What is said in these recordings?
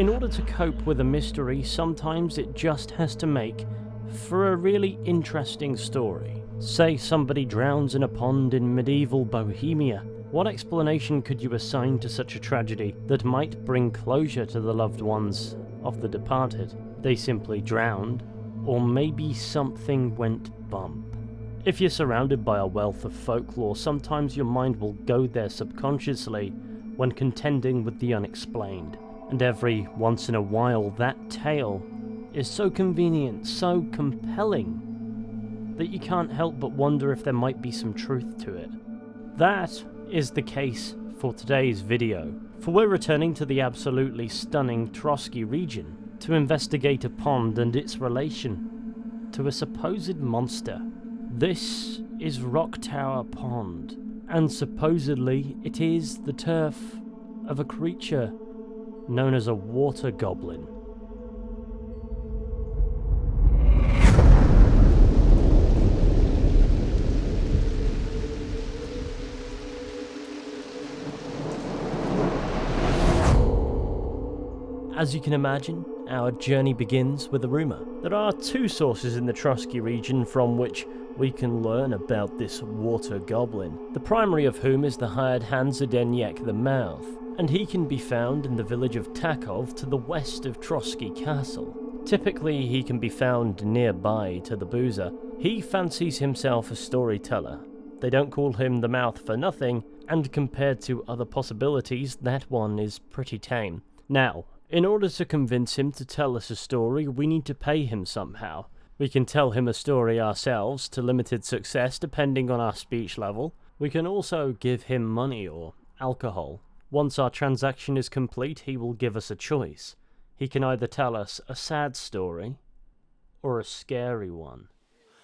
in order to cope with a mystery, sometimes it just has to make for a really interesting story. Say somebody drowns in a pond in medieval Bohemia. What explanation could you assign to such a tragedy that might bring closure to the loved ones of the departed? They simply drowned, or maybe something went bump. If you're surrounded by a wealth of folklore, sometimes your mind will go there subconsciously when contending with the unexplained. And every once in a while, that tale is so convenient, so compelling, that you can't help but wonder if there might be some truth to it. That is the case for today's video, for we're returning to the absolutely stunning Trotsky region to investigate a pond and its relation to a supposed monster. This is Rocktower Pond, and supposedly it is the turf of a creature known as a Water Goblin. As you can imagine, our journey begins with a rumour. There are two sources in the Trotsky region from which we can learn about this Water Goblin, the primary of whom is the hired hand Zdenyek the Mouth, and he can be found in the village of Takov to the west of Trotsky Castle. Typically he can be found nearby to the Boozer. He fancies himself a storyteller. They don't call him the Mouth for nothing, and compared to other possibilities, that one is pretty tame. Now, in order to convince him to tell us a story, we need to pay him somehow. We can tell him a story ourselves to limited success depending on our speech level. We can also give him money or alcohol. Once our transaction is complete, he will give us a choice. He can either tell us a sad story or a scary one.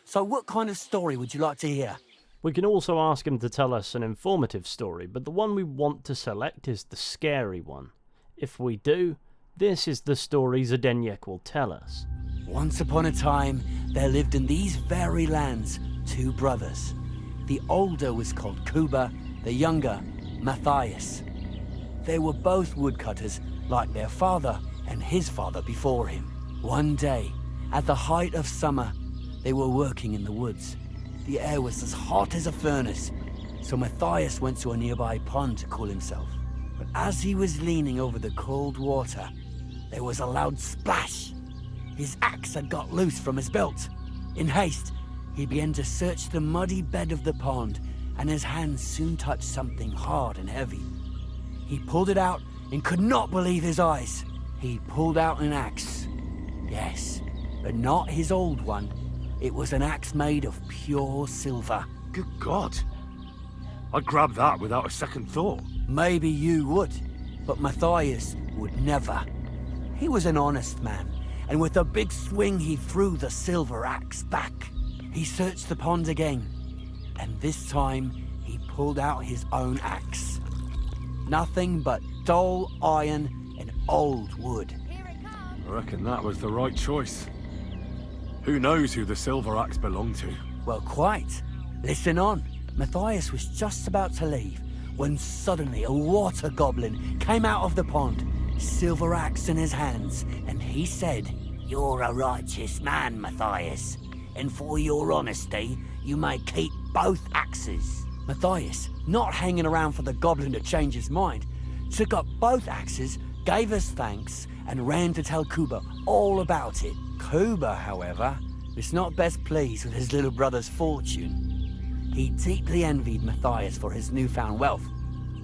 So what kind of story would you like to hear? We can also ask him to tell us an informative story, but the one we want to select is the scary one. If we do, this is the story Zdenyek will tell us. Once upon a time, there lived in these very lands two brothers. The older was called Kuba, the younger, Matthias. They were both woodcutters, like their father and his father before him. One day, at the height of summer, they were working in the woods. The air was as hot as a furnace, so Matthias went to a nearby pond to cool himself. But as he was leaning over the cold water, there was a loud splash. His axe had got loose from his belt. In haste, he began to search the muddy bed of the pond, and his hands soon touched something hard and heavy. He pulled it out and could not believe his eyes. He pulled out an axe. Yes, but not his old one. It was an axe made of pure silver. Good God. I'd grab that without a second thought. Maybe you would, but Matthias would never. He was an honest man, and with a big swing he threw the silver axe back. He searched the pond again, and this time he pulled out his own axe. Nothing but dull iron and old wood. I reckon that was the right choice. Who knows who the silver axe belonged to? Well, quite. Listen on. Matthias was just about to leave when suddenly a water goblin came out of the pond, silver axe in his hands, and he said, "You're a righteous man, Matthias, and for your honesty, you may keep both axes." Matthias, not hanging around for the goblin to change his mind, took up both axes, gave us thanks, and ran to tell Kuba all about it. Kuba, however, was not best pleased with his little brother's fortune. He deeply envied Matthias for his newfound wealth,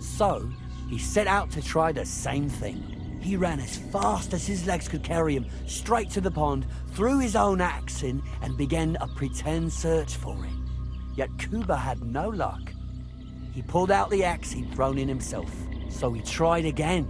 so he set out to try the same thing. He ran as fast as his legs could carry him straight to the pond, threw his own axe in, and began a pretend search for it. Yet Kuba had no luck. He pulled out the axe he'd thrown in himself, so he tried again.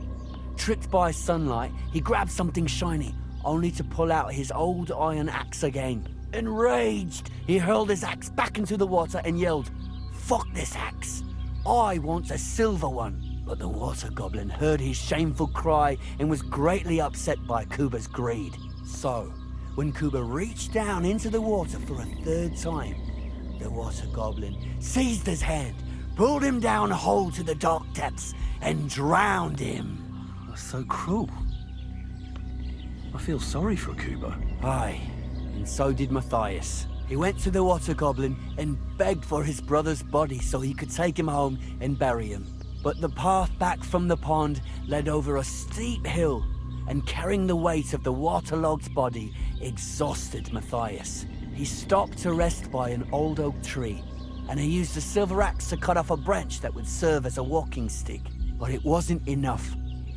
Tricked by sunlight, he grabbed something shiny, only to pull out his old iron axe again. Enraged, he hurled his axe back into the water and yelled, "Fuck this axe! I want a silver one!" But the water goblin heard his shameful cry and was greatly upset by Kuba's greed. So, when Kuba reached down into the water for a third time, the water goblin seized his hand, pulled him down whole to the dark depths, and drowned him. That's so cruel. I feel sorry for Kuba. Aye, and so did Matthias. He went to the Water Goblin and begged for his brother's body so he could take him home and bury him. But the path back from the pond led over a steep hill, and carrying the weight of the waterlogged body exhausted Matthias. He stopped to rest by an old oak tree, and he used a silver axe to cut off a branch that would serve as a walking stick. But it wasn't enough.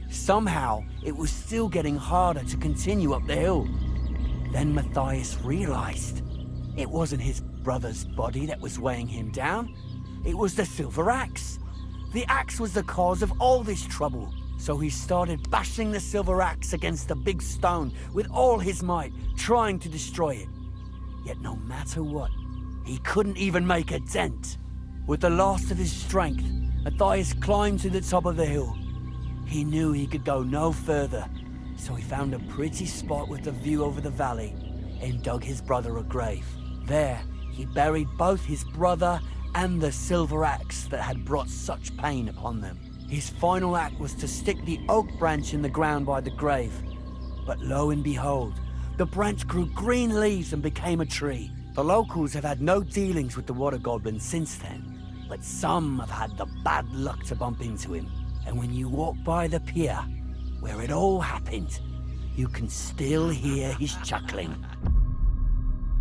Somehow, it was still getting harder to continue up the hill. Then Matthias realized it wasn't his brother's body that was weighing him down. It was the silver axe. The axe was the cause of all this trouble. So he started bashing the silver axe against the big stone with all his might, trying to destroy it. Yet no matter what, he couldn't even make a dent. With the last of his strength, Matthias climbed to the top of the hill. He knew he could go no further, so he found a pretty spot with a view over the valley and dug his brother a grave. There, he buried both his brother and the silver axe that had brought such pain upon them. His final act was to stick the oak branch in the ground by the grave. But lo and behold, the branch grew green leaves and became a tree. The locals have had no dealings with the Water Goblin since then, but some have had the bad luck to bump into him. And when you walk by the pier, where it all happened, you can still hear his chuckling.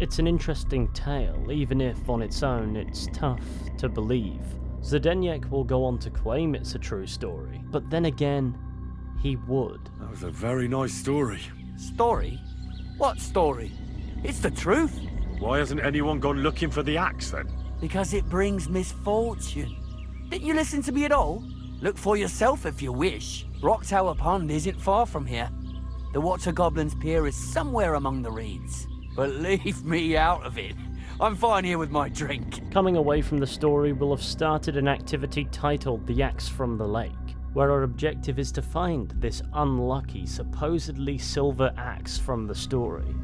It's an interesting tale, even if on its own it's tough to believe. Zdenyek will go on to claim it's a true story, but then again, he would. That was a very nice story. Story? What story? It's the truth. Why hasn't anyone gone looking for the axe then? Because it brings misfortune. Didn't you listen to me at all? Look for yourself if you wish. Rocktower Pond isn't far from here. The Water Goblin's pier is somewhere among the reeds. But leave me out of it. I'm fine here with my drink. Coming away from the story, we'll have started an activity titled The Axe from the Lake, where our objective is to find this unlucky, supposedly silver axe from the story.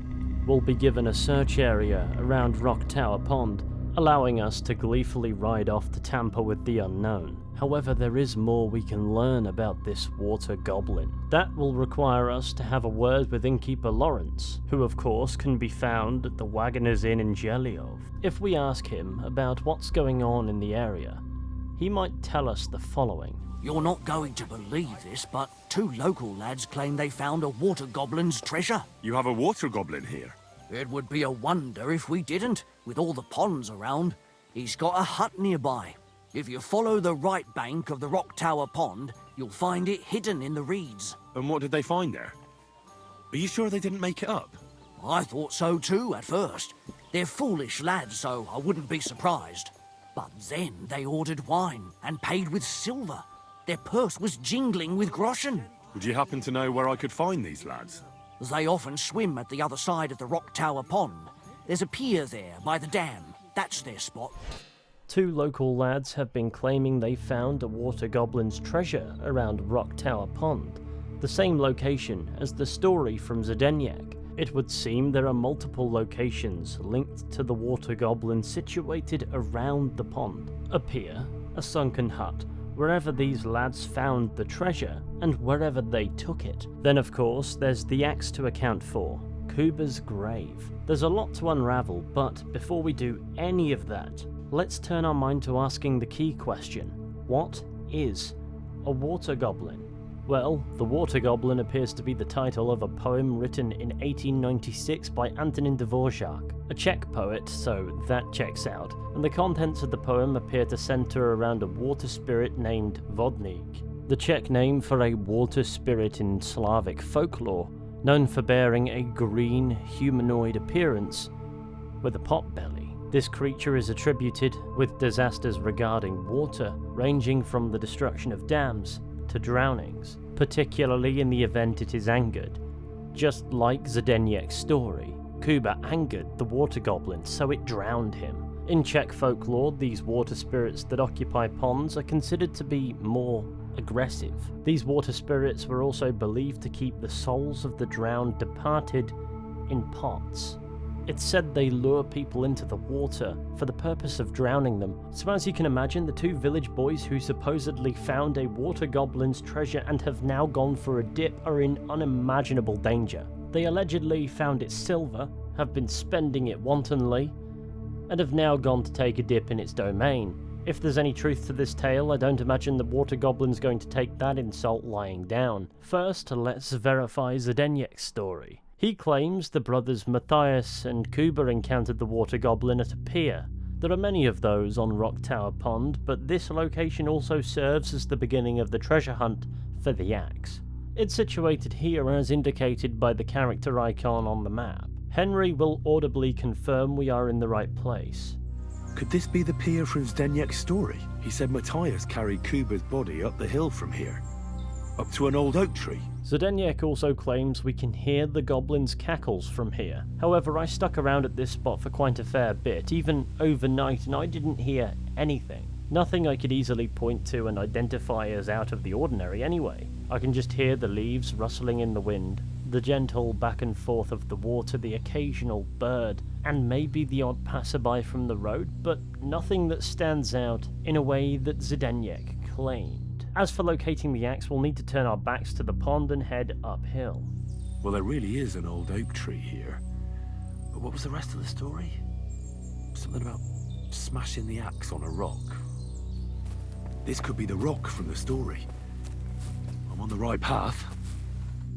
We'll be given a search area around Rocktower Pond, allowing us to gleefully ride off to tamper with the unknown. However, there is more we can learn about this Water Goblin. That will require us to have a word with innkeeper Lawrence, who of course can be found at the Wagoner's Inn in Geliov. If we ask him about what's going on in the area, he might tell us the following. You're not going to believe this, but 2 local lads claim they found a Water Goblin's treasure. You have a Water Goblin here? It would be a wonder if we didn't, with all the ponds around. He's got a hut nearby. If you follow the right bank of the Rocktower Pond, you'll find it hidden in the reeds. And what did they find there? Are you sure they didn't make it up? I thought so too at first. They're foolish lads, so I wouldn't be surprised. But then they ordered wine and paid with silver. Their purse was jingling with groschen. Would you happen to know where I could find these lads? They often swim at the other side of the Rocktower Pond. There's a pier there by the dam. That's their spot. 2 local lads have been claiming they found a Water Goblin's treasure around Rocktower Pond, the same location as the story from Zdenyek. It would seem there are multiple locations linked to the Water Goblin situated around the pond. A pier, a sunken hut, wherever these lads found the treasure, and wherever they took it. Then of course there's the axe to account for, Kuba's grave. There's a lot to unravel, but before we do any of that, let's turn our mind to asking the key question. What is a Water Goblin? Well, the Water Goblin appears to be the title of a poem written in 1896 by Antonin Dvorak, a Czech poet, so that checks out, and the contents of the poem appear to center around a water spirit named Vodnik, the Czech name for a water spirit in Slavic folklore, known for bearing a green, humanoid appearance with a potbelly. This creature is attributed with disasters regarding water, ranging from the destruction of dams to drownings, particularly in the event it is angered. Just like Zdenyek's story, Kuba angered the Water Goblin, so it drowned him. In Czech folklore, these water spirits that occupy ponds are considered to be more aggressive. These water spirits were also believed to keep the souls of the drowned departed in pots. It's said they lure people into the water for the purpose of drowning them. So as you can imagine, the 2 village boys who supposedly found a Water Goblin's treasure and have now gone for a dip are in unimaginable danger. They allegedly found its silver, have been spending it wantonly, and have now gone to take a dip in its domain. If there's any truth to this tale, I don't imagine the Water Goblin's going to take that insult lying down. First, let's verify Zdenyek's story. He claims the brothers Matthias and Kuba encountered the Water Goblin at a pier. There are many of those on Rocktower Pond, but this location also serves as the beginning of the treasure hunt for the axe. It's situated here as indicated by the character icon on the map. Henry will audibly confirm we are in the right place. Could this be the pier from Zdenyek's story? He said Matthias carried Kuba's body up the hill from here, up to an old oak tree. Zdenyek also claims we can hear the goblin's cackles from here. However, I stuck around at this spot for quite a fair bit, even overnight, and I didn't hear anything. Nothing I could easily point to and identify as out of the ordinary anyway. I can just hear the leaves rustling in the wind, the gentle back and forth of the water, the occasional bird, and maybe the odd passerby from the road, but nothing that stands out in a way that Zdenyek claimed. As for locating the axe, we'll need to turn our backs to the pond and head uphill. Well, there really is an old oak tree here. But what was the rest of the story? Something about smashing the axe on a rock. This could be the rock from the story. I'm on the right path.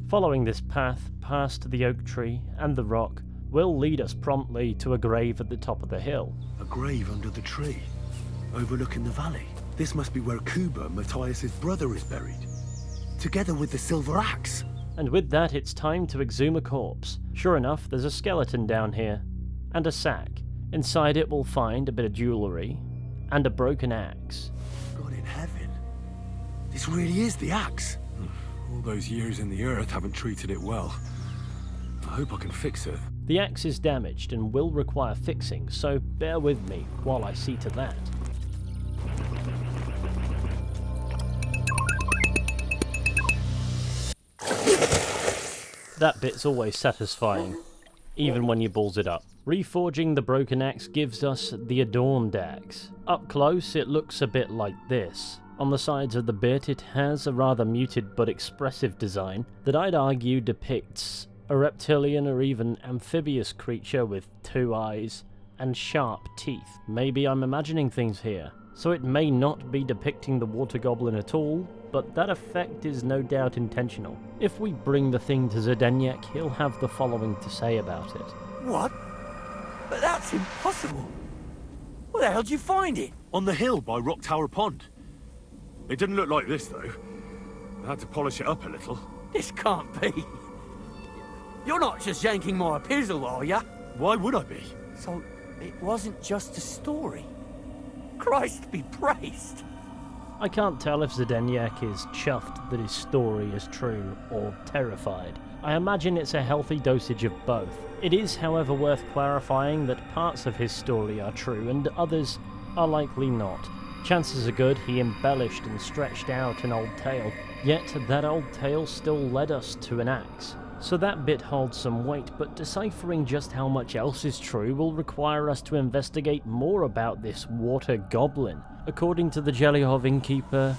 Following this path past the oak tree and the rock will lead us promptly to a grave at the top of the hill. A grave under the tree, overlooking the valley. This must be where Kuba, Matthias's brother, is buried, together with the silver axe. And with that, it's time to exhume a corpse. Sure enough, there's a skeleton down here, and a sack. Inside it we'll find a bit of jewellery, and a broken axe. God in heaven, this really is the axe. All those years in the earth haven't treated it well. I hope I can fix it. The axe is damaged and will require fixing, so bear with me while I see to that. That bit's always satisfying, even when you balls it up. Reforging the broken axe gives us the adorned axe. Up close it looks a bit like this. On the sides of the bit it has a rather muted but expressive design that I'd argue depicts a reptilian or even amphibious creature with 2 eyes and sharp teeth. Maybe I'm imagining things here, so it may not be depicting the Water Goblin at all, but that effect is no doubt intentional. If we bring the thing to Zdenyek, he'll have the following to say about it. What? But that's impossible. Where the hell did you find it? On the hill by Rocktower Pond. It didn't look like this, though. I had to polish it up a little. This can't be. You're not just yanking my pizzle, are ya? Why would I be? So, it wasn't just a story. Christ be praised. I can't tell if Zdenyek is chuffed that his story is true or terrified. I imagine it's a healthy dosage of both. It is, however, worth clarifying that parts of his story are true and others are likely not. Chances are good he embellished and stretched out an old tale, yet that old tale still led us to an axe. So that bit holds some weight, but deciphering just how much else is true will require us to investigate more about this Water Goblin. According to the Jellyhov innkeeper,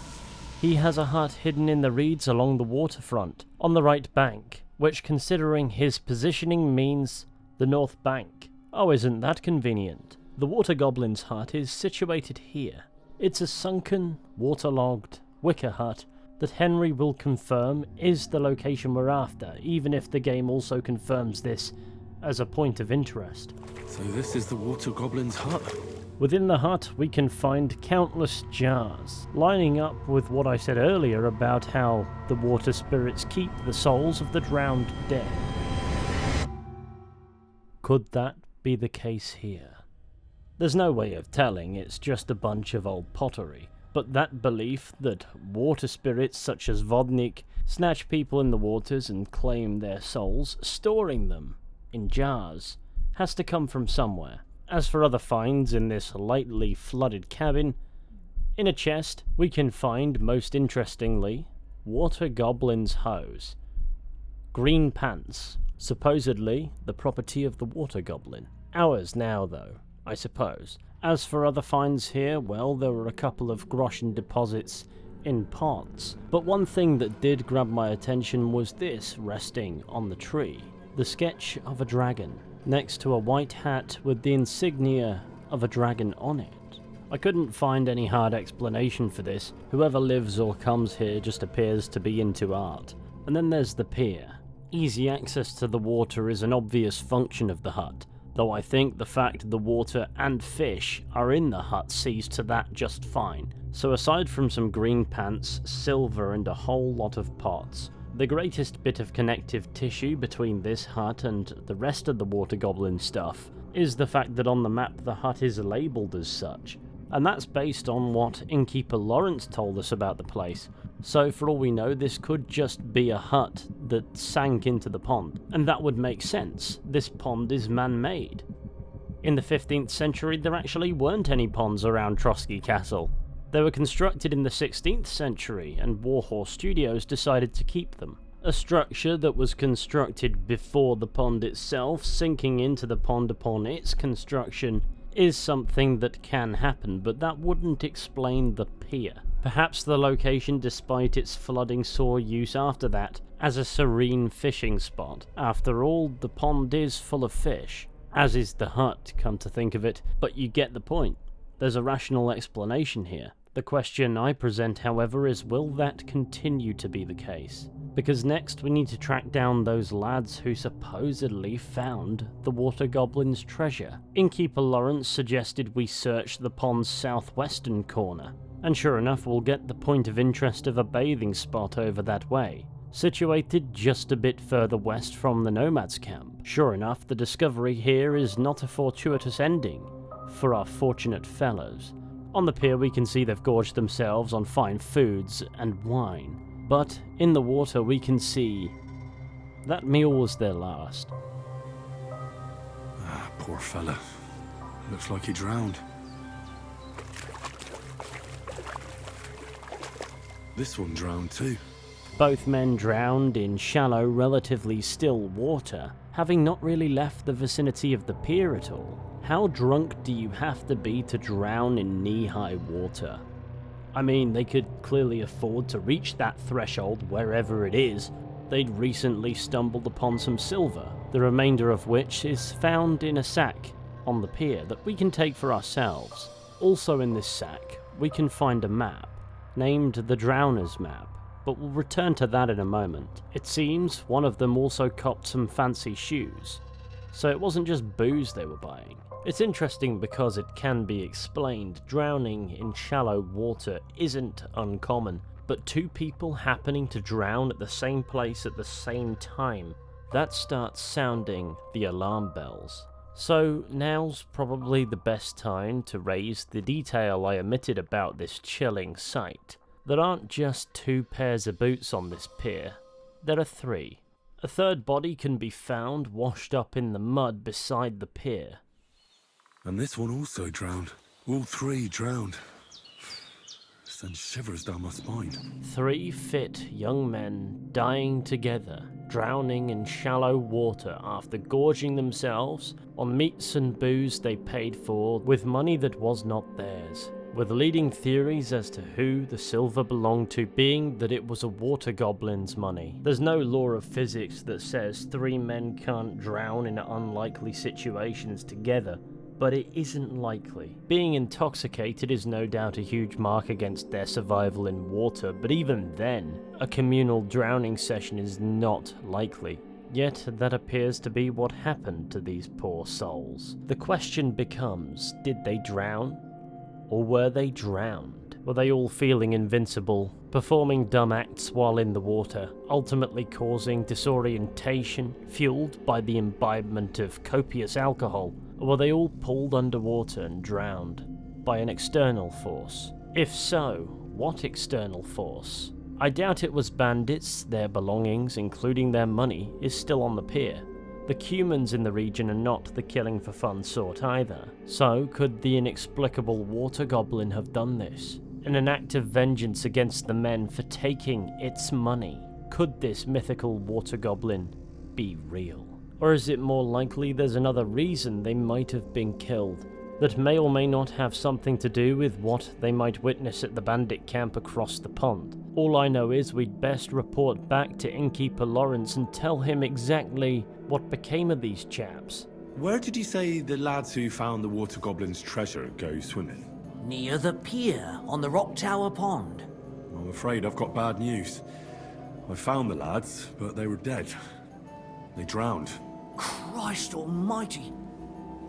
he has a hut hidden in the reeds along the waterfront, on the right bank, which considering his positioning means the north bank. Oh, isn't that convenient? The Water Goblin's hut is situated here. It's a sunken, waterlogged wicker hut that Henry will confirm is the location we're after, even if the game also confirms this as a point of interest. So this is the Water Goblin's hut. Within the hut we can find countless jars, lining up with what I said earlier about how the water spirits keep the souls of the drowned dead. Could that be the case here? There's no way of telling, it's just a bunch of old pottery. But that belief that water spirits such as Zdenyek snatch people in the waters and claim their souls, storing them in jars, has to come from somewhere. As for other finds in this lightly flooded cabin, in a chest we can find, most interestingly, Water Goblin's hose. Green pants, supposedly the property of the Water Goblin. Ours now, though, I suppose. As for other finds here, well, there were a couple of groschen deposits in pots. But one thing that did grab my attention was this resting on the tree. the sketch of a dragon, next to a white hat with the insignia of a dragon on it. I couldn't find any hard explanation for this. Whoever lives or comes here just appears to be into art. And then there's the pier. Easy access to the water is an obvious function of the hut, though I think the fact the water and fish are in the hut sees to that just fine. So aside from some green pants, silver and a whole lot of pots, the greatest bit of connective tissue between this hut and the rest of the Water Goblin stuff is the fact that on the map the hut is labelled as such. And that's based on what Innkeeper Lawrence told us about the place. So for all we know, this could just be a hut that sank into the pond. And that would make sense. This pond is man-made. In the 15th century, there actually weren't any ponds around Trotsky Castle. They were constructed in the 16th century, and Warhorse Studios decided to keep them. A structure that was constructed before the pond itself, sinking into the pond upon its construction, is something that can happen, but that wouldn't explain the pier. Perhaps the location, despite its flooding, saw use after that as a serene fishing spot. After all, the pond is full of fish, as is the hut, come to think of it, but you get the point. There's a rational explanation here. The question I present, however, is will that continue to be the case? Because next we need to track down those lads who supposedly found the Water Goblin's treasure. Innkeeper Lawrence suggested we search the pond's southwestern corner, and sure enough we'll get the point of interest of a bathing spot over that way, situated just a bit further west from the nomads' camp. Sure enough, the discovery here is not a fortuitous ending for our fortunate fellows. On the pier we can see they've gorged themselves on fine foods and wine, but in the water we can see that meal was their last. Ah, poor fella. Looks like he drowned. This one drowned too. Both men drowned in shallow, relatively still water, having not really left the vicinity of the pier at all. How drunk do you have to be to drown in knee-high water? I mean, they could clearly afford to reach that threshold wherever it is. They'd recently stumbled upon some silver, the remainder of which is found in a sack on the pier that we can take for ourselves. Also in this sack, we can find a map, named the Drowner's Map, but we'll return to that in a moment. It seems one of them also copped some fancy shoes, so it wasn't just booze they were buying. It's interesting because it can be explained. Drowning in shallow water isn't uncommon, but two people happening to drown at the same place at the same time, that starts sounding the alarm bells. So now's probably the best time to raise the detail I omitted about this chilling sight. There aren't just two pairs of boots on this pier, there are three. A third body can be found washed up in the mud beside the pier. And this one also drowned. All three drowned. Sends shivers down my spine. 3 fit young men dying together, drowning in shallow water after gorging themselves on meats and booze they paid for with money that was not theirs, with leading theories as to who the silver belonged to being that it was a Water Goblin's money. There's no law of physics that says 3 men can't drown in unlikely situations together, but it isn't likely. Being intoxicated is no doubt a huge mark against their survival in water, but even then, a communal drowning session is not likely. Yet that appears to be what happened to these poor souls. The question becomes, did they drown? Or were they drowned? Were they all feeling invincible, performing dumb acts while in the water, ultimately causing disorientation, fueled by the imbibement of copious alcohol? Or were they all pulled underwater and drowned by an external force? If so, what external force? I doubt it was bandits. Their belongings, including their money, is still on the pier. The humans in the region are not the killing for fun sort either. So could the inexplicable Water Goblin have done this? In an act of vengeance against the men for taking its money? Could this mythical Water Goblin be real? Or is it more likely there's another reason they might have been killed, that may or may not have something to do with what they might witness at the bandit camp across the pond? All I know is we'd best report back to Innkeeper Lawrence and tell him exactly what became of these chaps. Where did you say the lads who found the Water Goblin's treasure go swimming? Near the pier on the Rocktower Pond. I'm afraid I've got bad news. I found the lads, but they were dead. They drowned. Christ almighty!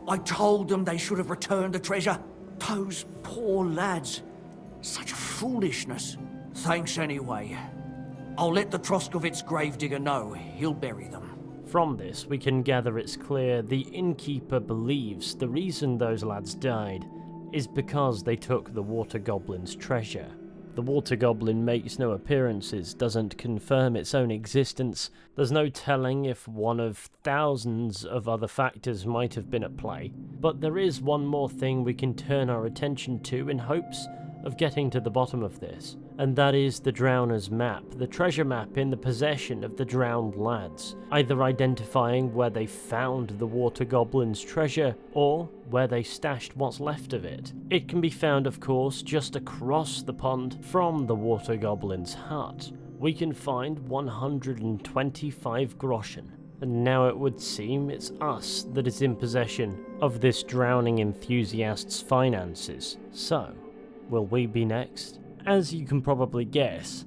I told them they should have returned the treasure. Those poor lads. Such foolishness. Thanks anyway. I'll let the Troskovitz gravedigger know. He'll bury them. From this, we can gather it's clear the innkeeper believes the reason those lads died is because they took the Water Goblin's treasure. The Water Goblin makes no appearances, doesn't confirm its own existence. There's no telling if one of thousands of other factors might have been at play. But there is one more thing we can turn our attention to in hopes of getting to the bottom of this, and that is the Drowner's map, the treasure map in the possession of the drowned lads, either identifying where they found the Water Goblin's treasure or where they stashed what's left of it. It can be found, of course, just across the pond from the Water Goblin's hut. We can find 125 groschen. And now it would seem it's us that is in possession of this drowning enthusiast's finances. So, will we be next? As you can probably guess,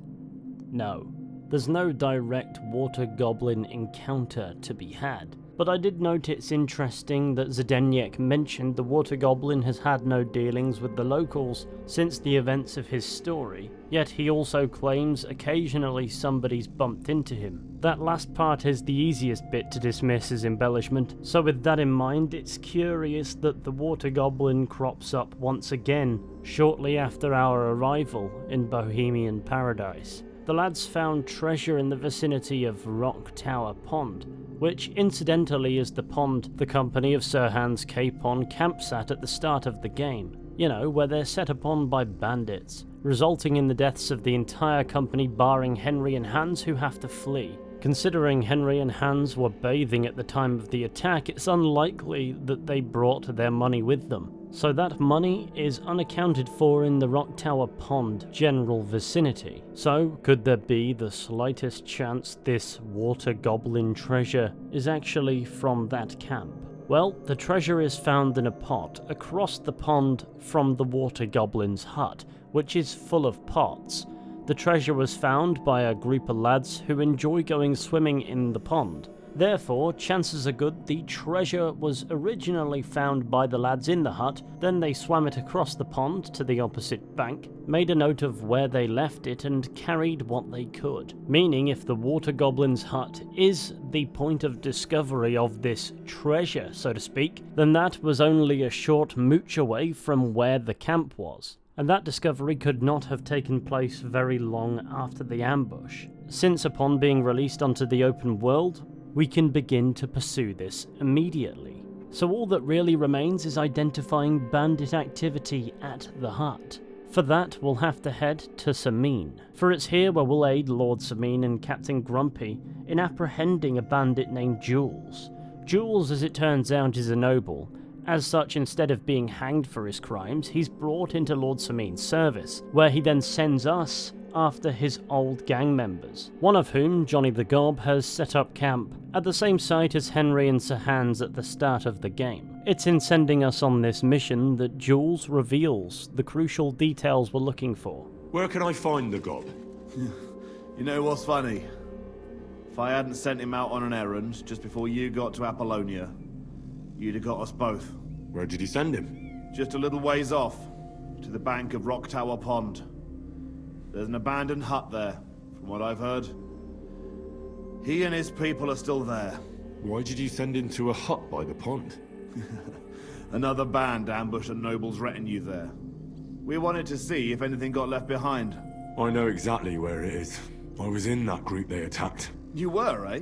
no. There's no direct Water Goblin encounter to be had. But I did note it's interesting that Zdenyek mentioned the Water Goblin has had no dealings with the locals since the events of his story, yet he also claims occasionally somebody's bumped into him. That last part is the easiest bit to dismiss as embellishment, so with that in mind, it's curious that the Water Goblin crops up once again shortly after our arrival in Bohemian Paradise. The lads found treasure in the vicinity of Rocktower Pond, which incidentally is the pond the company of Sir Hans Capon camps at the start of the game. You know, where they're set upon by bandits, resulting in the deaths of the entire company barring Henry and Hans, who have to flee. Considering Henry and Hans were bathing at the time of the attack, it's unlikely that they brought their money with them. So that money is unaccounted for in the Rocktower Pond general vicinity. So could there be the slightest chance this Water Goblin treasure is actually from that camp? Well, the treasure is found in a pot across the pond from the Water Goblin's hut, which is full of pots. The treasure was found by a group of lads who enjoy going swimming in the pond. Therefore, chances are good the treasure was originally found by the lads in the hut, then they swam it across the pond to the opposite bank, made a note of where they left it and carried what they could. Meaning if the Water Goblin's hut is the point of discovery of this treasure, so to speak, then that was only a short mooch away from where the camp was. And that discovery could not have taken place very long after the ambush, since upon being released onto the open world, we can begin to pursue this immediately. So all that really remains is identifying bandit activity at the hut. For that, we'll have to head to Samine, for it's here where we'll aid Lord Samine and Captain Grumpy in apprehending a bandit named Jules. Jules, as it turns out, is a noble. As such, instead of being hanged for his crimes, he's brought into Lord Samine's service, where he then sends us after his old gang members, one of whom, Johnny the Gob, has set up camp at the same site as Henry and Sir Hans at the start of the game. It's in sending us on this mission that Jules reveals the crucial details we're looking for. Where can I find the gob? You know what's funny? If I hadn't sent him out on an errand just before you got to Apollonia, you'd have got us both. Where did you send him? Just a little ways off, to the bank of Rocktower Pond. There's an abandoned hut there, from what I've heard. He and his people are still there. Why did you send him to a hut by the pond? Another band ambushed a noble's retinue there. We wanted to see if anything got left behind. I know exactly where it is. I was in that group they attacked. You were, eh?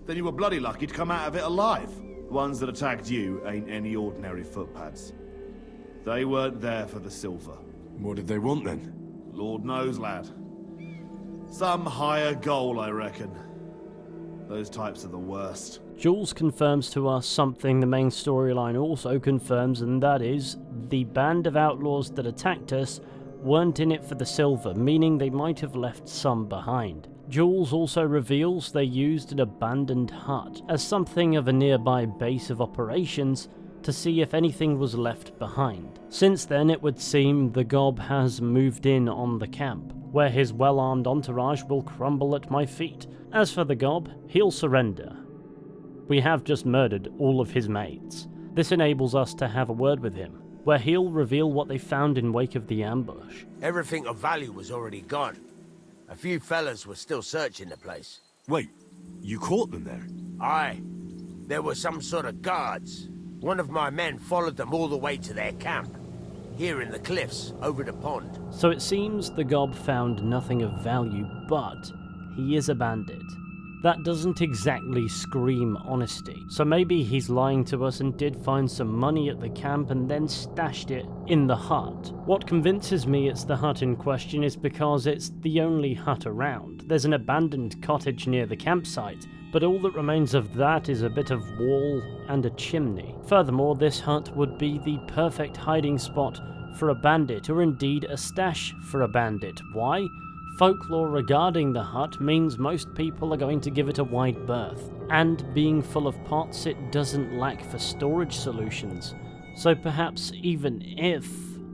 Then you were bloody lucky to come out of it alive. The ones that attacked you ain't any ordinary footpads. They weren't there for the silver. What did they want then? Lord knows, lad. Some higher goal, I reckon. Those types are the worst. Jules confirms to us something the main storyline also confirms, and that is, the band of outlaws that attacked us weren't in it for the silver, meaning they might have left some behind. Jules also reveals they used an abandoned hut as something of a nearby base of operations to see if anything was left behind. Since then, it would seem the Gob has moved in on the camp, where his well-armed entourage will crumble at my feet. As for the Gob, he'll surrender. We have just murdered all of his mates. This enables us to have a word with him, where he'll reveal what they found in wake of the ambush. Everything of value was already gone. A few fellas were still searching the place. Wait, you caught them there? Aye. There were some sort of guards. One of my men followed them all the way to their camp, here in the cliffs, over the pond. So it seems the Gob found nothing of value, but he is a bandit. That doesn't exactly scream honesty. So maybe he's lying to us and did find some money at the camp and then stashed it in the hut. What convinces me it's the hut in question is because it's the only hut around. There's an abandoned cottage near the campsite, but all that remains of that is a bit of wall and a chimney. Furthermore, this hut would be the perfect hiding spot for a bandit, or indeed a stash for a bandit. Why? Folklore regarding the hut means most people are going to give it a wide berth, and being full of pots, it doesn't lack for storage solutions. So perhaps even if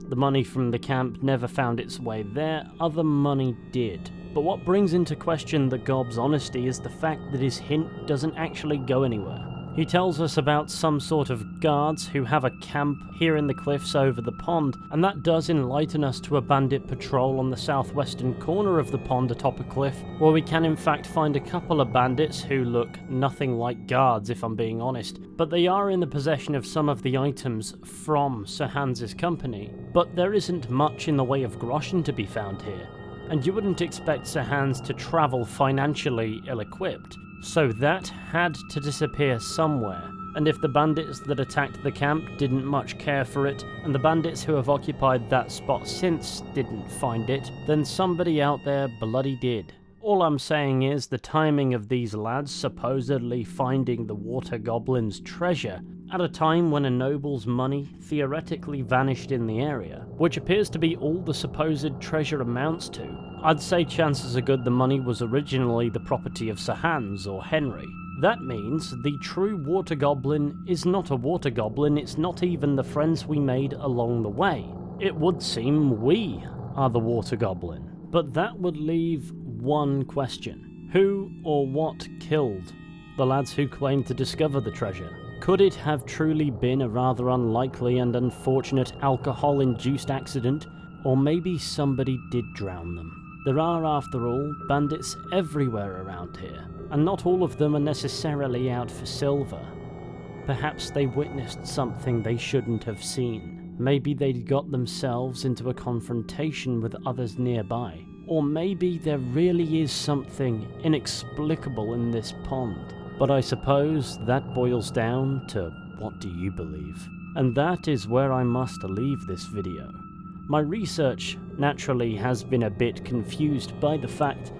the money from the camp never found its way there, other money did. But what brings into question the Gob's honesty is the fact that his hint doesn't actually go anywhere. He tells us about some sort of guards who have a camp here in the cliffs over the pond, and that does enlighten us to a bandit patrol on the southwestern corner of the pond atop a cliff, where we can in fact find a couple of bandits who look nothing like guards, if I'm being honest, but they are in the possession of some of the items from Sir Hans's company. But there isn't much in the way of groschen to be found here, and you wouldn't expect Sir Hans to travel financially ill-equipped. So that had to disappear somewhere, and if the bandits that attacked the camp didn't much care for it, and the bandits who have occupied that spot since didn't find it, then somebody out there bloody did. All I'm saying is the timing of these lads supposedly finding the Water Goblin's treasure at a time when a noble's money theoretically vanished in the area, which appears to be all the supposed treasure amounts to. I'd say chances are good the money was originally the property of Sir Hans or Henry. That means the true Water Goblin is not a Water Goblin, it's not even the friends we made along the way. It would seem we are the Water Goblin. But that would leave one question. Who or what killed the lads who claimed to discover the treasure? Could it have truly been a rather unlikely and unfortunate alcohol-induced accident, or maybe somebody did drown them? There are, after all, bandits everywhere around here, and not all of them are necessarily out for silver. Perhaps they witnessed something they shouldn't have seen. Maybe they'd got themselves into a confrontation with others nearby. Or maybe there really is something inexplicable in this pond. But I suppose that boils down to what do you believe? And that is where I must leave this video. My research naturally has been a bit confused by the fact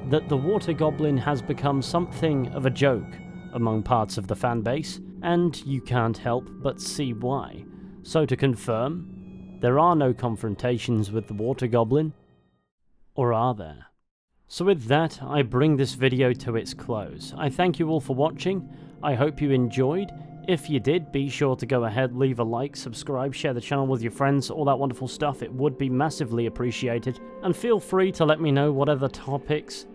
that the Water Goblin has become something of a joke among parts of the fanbase, and you can't help but see why. So to confirm, there are no confrontations with the Water Goblin, or are there? So with that, I bring this video to its close. I thank you all for watching. I hope you enjoyed. If you did, be sure to go ahead, leave a like, subscribe, share the channel with your friends, all that wonderful stuff. It would be massively appreciated. And feel free to let me know what other topics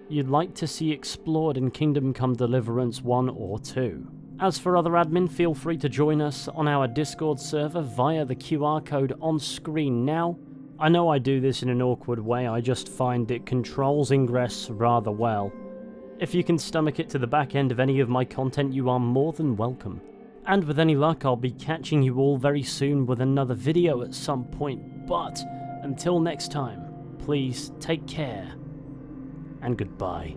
you'd like to see explored in Kingdom Come Deliverance 1 or 2. As for other admin, feel free to join us on our Discord server via the QR code on screen now. I know I do this in an awkward way, I just find it controls ingress rather well. If you can stomach it to the back end of any of my content, you are more than welcome. And with any luck, I'll be catching you all very soon with another video at some point. But until next time, please take care and goodbye.